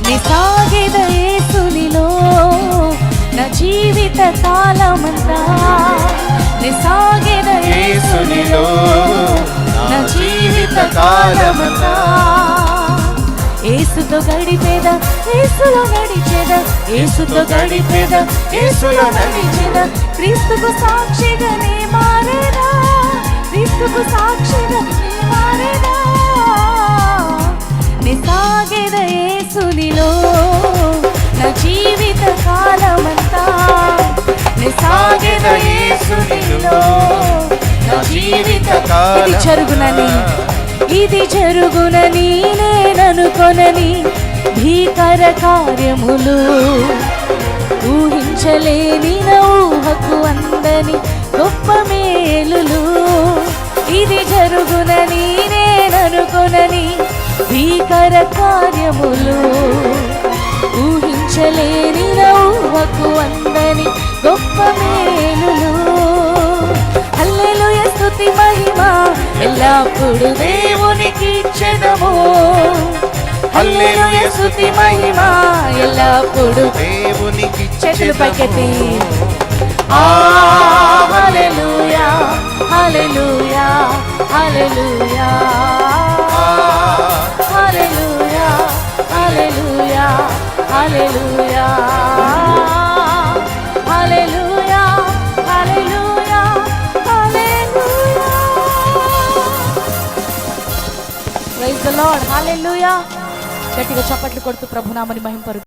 నే సాగెద యేసునిలో నా జీవిత కాలమంతా, నే సాగెద యేసునిలో నా జీవిత కాలమంతా. యేసుతో గడిపేద, యేసులో నడిచేద, యేసుతో గడిపేద, యేసులో నడిచేద. క్రీస్తుకు సాక్షిగా నే మారేదా, క్రీస్తుకు సాక్షిగా నే మారేదా. నే సాగెద యేసునిలో నా జీవిత కాలమంతా, నే సాగెద యేసునిలో నా జీవిత కాలం. ఇది జరుగునని, ఇది జరుగునని నేననుకొనని భీకర కార్యములు, ఊహించలేని నా ఊహకు అందని గొప్ప మేలులు. ఇది జరుగునని నేననుకొనని భీకర కార్యములు, ఊహించలేని నా ఊహకు అందని గొప్ప మేలులు. హల్లెలూయా స్తుతి మహిమ ఎల్లప్పుడు దేవునికి ఇచ్చెదము. హల్లెలూయా స్తుతి మహిమ ఎల్లప్పుడు దేవునికి ఇచ్చెదము. చేతులు పైకెత్తి hallelujah hallelujah hallelujah hallelujah hallelujah hallelujah hallelujah hallelujah hallelujah. Praise the Lord. Hallelujah. గట్టిగా చప్పట్లు కొడుతూ ప్రభునామని మహింపరు.